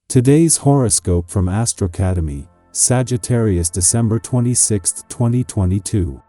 Today's horoscope from Astrocademy, Sagittarius December 26, 2022.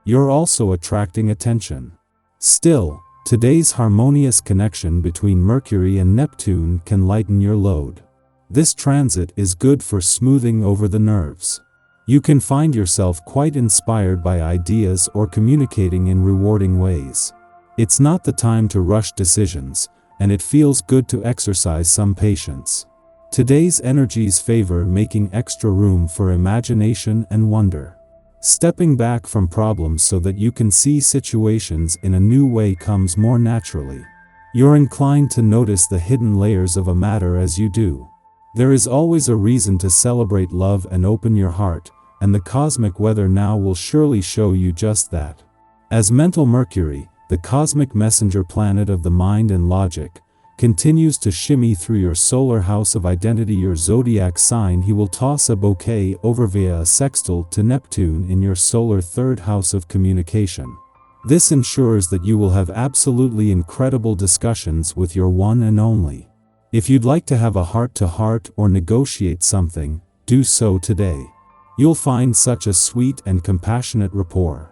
You're also attracting attention. Still, today's harmonious connection between Mercury and Neptune can lighten your load. This transit is good for smoothing over the nerves. You can find yourself quite inspired by ideas or communicating in rewarding ways. It's not the time to rush decisions, and it feels good to exercise some patience. Today's energies favor making extra room for imagination and wonder. Stepping back from problems so that you can see situations in a new way comes more naturally. You're inclined to notice the hidden layers of a matter as you do. There is always a reason to celebrate love and open your heart, and the cosmic weather now will surely show you just that. As mental Mercury, the cosmic messenger planet of the mind and logic, continues to shimmy through your solar house of identity, your zodiac sign, he will toss a bouquet over via a sextile to Neptune in your solar third house of communication. This ensures that you will have absolutely incredible discussions with your one and only. If you'd like to have a heart-to-heart or negotiate something, do so today. You'll find such a sweet and compassionate rapport.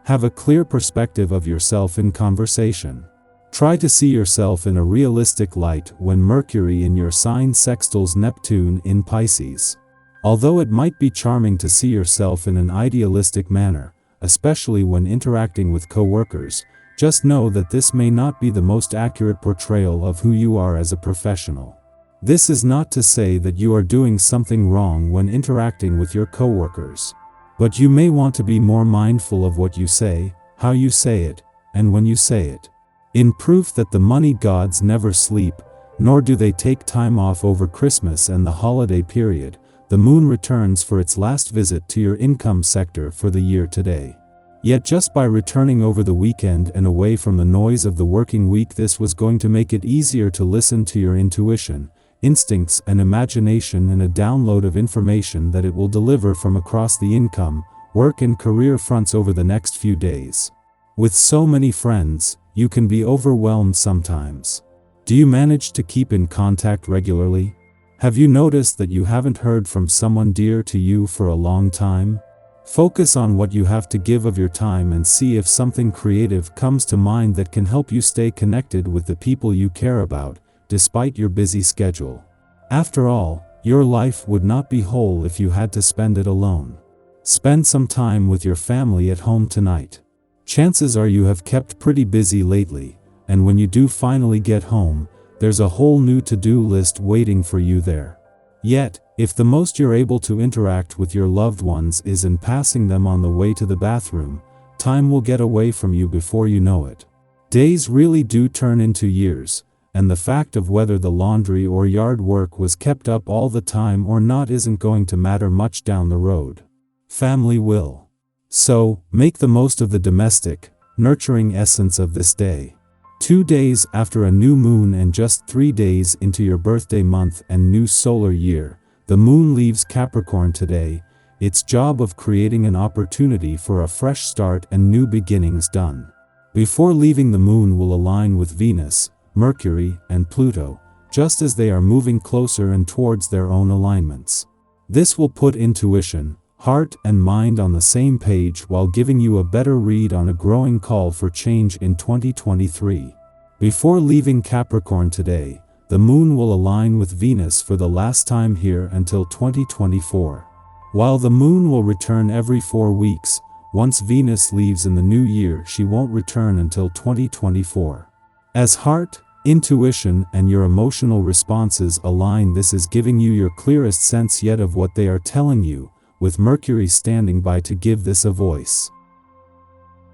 Have a clear perspective of yourself in conversation. Try to see yourself in a realistic light when Mercury in your sign sextiles Neptune in Pisces. Although it might be charming to see yourself in an idealistic manner, especially when interacting with co-workers, just know that this may not be the most accurate portrayal of who you are as a professional. This is not to say that you are doing something wrong when interacting with your co-workers. But you may want to be more mindful of what you say, how you say it, and when you say it. In proof that the money gods never sleep, nor do they take time off over Christmas and the holiday period, the moon returns for its last visit to your income sector for the year today. Yet just by returning over the weekend and away from the noise of the working week, this was going to make it easier to listen to your intuition, instincts and imagination, and a download of information that it will deliver from across the income, work and career fronts over the next few days. With so many friends, you can be overwhelmed sometimes. Do you manage to keep in contact regularly? Have you noticed that you haven't heard from someone dear to you for a long time? Focus on what you have to give of your time and see if something creative comes to mind that can help you stay connected with the people you care about, despite your busy schedule. After all, your life would not be whole if you had to spend it alone. Spend some time with your family at home tonight. Chances are you have kept pretty busy lately, and when you do finally get home, there's a whole new to-do list waiting for you there. Yet, if the most you're able to interact with your loved ones is in passing them on the way to the bathroom, time will get away from you before you know it. Days really do turn into years, and the fact of whether the laundry or yard work was kept up all the time or not isn't going to matter much down the road. Family will. So, make the most of the domestic, nurturing essence of this day. 2 days after a new moon and just 3 days into your birthday month and new solar year, the moon leaves Capricorn today, its job of creating an opportunity for a fresh start and new beginnings done. Before leaving, the moon will align with Venus, Mercury, and Pluto, just as they are moving closer and towards their own alignments. This will put intuition, heart and mind on the same page while giving you a better read on a growing call for change in 2023. Before leaving Capricorn today, the moon will align with Venus for the last time here until 2024. While the moon will return every 4 weeks, once Venus leaves in the new year, she won't return until 2024. As heart, intuition and your emotional responses align, this is giving you your clearest sense yet of what they are telling you, with Mercury standing by to give this a voice.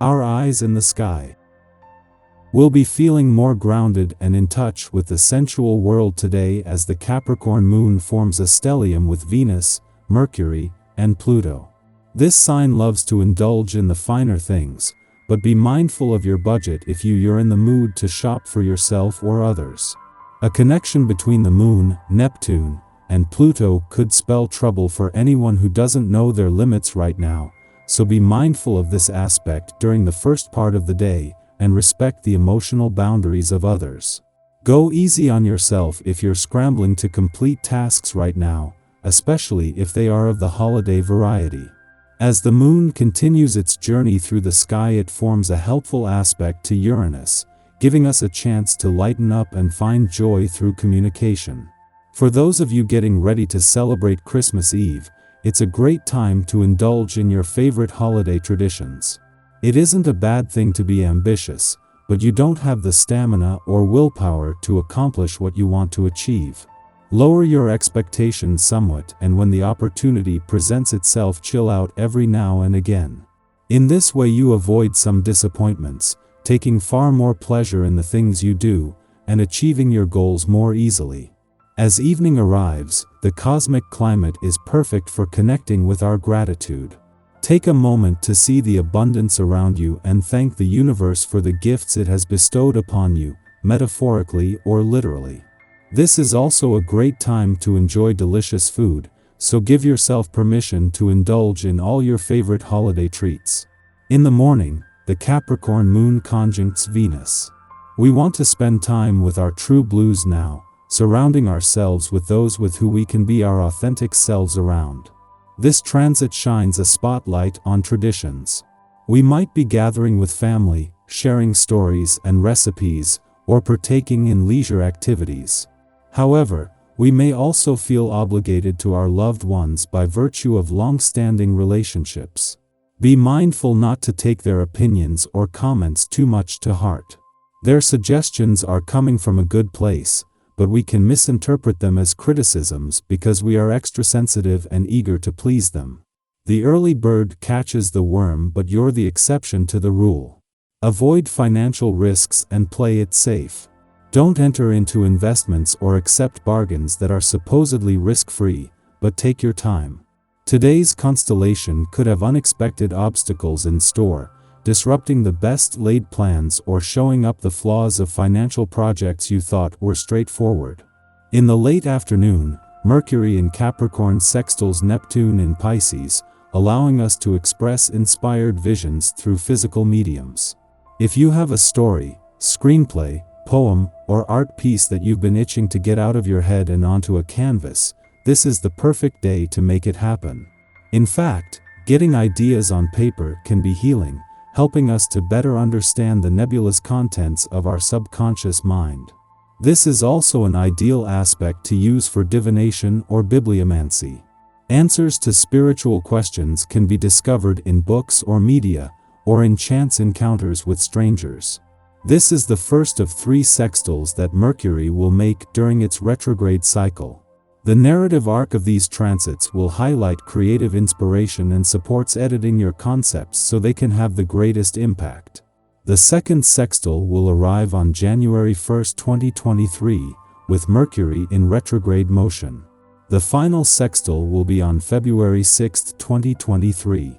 Our eyes in the sky. We'll be feeling more grounded and in touch with the sensual world today as the Capricorn moon forms a stellium with Venus, Mercury, and Pluto. This sign loves to indulge in the finer things, but be mindful of your budget if you're in the mood to shop for yourself or others. A connection between the moon, Neptune, and Pluto could spell trouble for anyone who doesn't know their limits right now, so be mindful of this aspect during the first part of the day, and respect the emotional boundaries of others. Go easy on yourself if you're scrambling to complete tasks right now, especially if they are of the holiday variety. As the moon continues its journey through the sky, it forms a helpful aspect to Uranus, giving us a chance to lighten up and find joy through communication. For those of you getting ready to celebrate Christmas Eve, it's a great time to indulge in your favorite holiday traditions. It isn't a bad thing to be ambitious, but you don't have the stamina or willpower to accomplish what you want to achieve. Lower your expectations somewhat, and when the opportunity presents itself, chill out every now and again. In this way you avoid some disappointments, taking far more pleasure in the things you do, and achieving your goals more easily. As evening arrives, the cosmic climate is perfect for connecting with our gratitude. Take a moment to see the abundance around you and thank the universe for the gifts it has bestowed upon you, metaphorically or literally. This is also a great time to enjoy delicious food, so give yourself permission to indulge in all your favorite holiday treats. In the morning, the Capricorn moon conjuncts Venus. We want to spend time with our true blues now, surrounding ourselves with those with who we can be our authentic selves around. This transit shines a spotlight on traditions. We might be gathering with family, sharing stories and recipes, or partaking in leisure activities. However, we may also feel obligated to our loved ones by virtue of long-standing relationships. Be mindful not to take their opinions or comments too much to heart. Their suggestions are coming from a good place, but we can misinterpret them as criticisms because we are extra sensitive and eager to please them. The early bird catches the worm, but you're the exception to the rule. Avoid financial risks and play it safe. Don't enter into investments or accept bargains that are supposedly risk-free, but take your time. Today's constellation could have unexpected obstacles in store, disrupting the best laid plans or showing up the flaws of financial projects you thought were straightforward. In the late afternoon, Mercury in Capricorn sextiles Neptune in Pisces, allowing us to express inspired visions through physical mediums. If you have a story, screenplay, poem, or art piece that you've been itching to get out of your head and onto a canvas, this is the perfect day to make it happen. In fact, getting ideas on paper can be healing, helping us to better understand the nebulous contents of our subconscious mind. This is also an ideal aspect to use for divination or bibliomancy. Answers to spiritual questions can be discovered in books or media, or in chance encounters with strangers. This is the first of 3 sextiles that Mercury will make during its retrograde cycle. The narrative arc of these transits will highlight creative inspiration and supports editing your concepts so they can have the greatest impact. The second sextile will arrive on January 1, 2023, with Mercury in retrograde motion. The final sextile will be on February 6, 2023.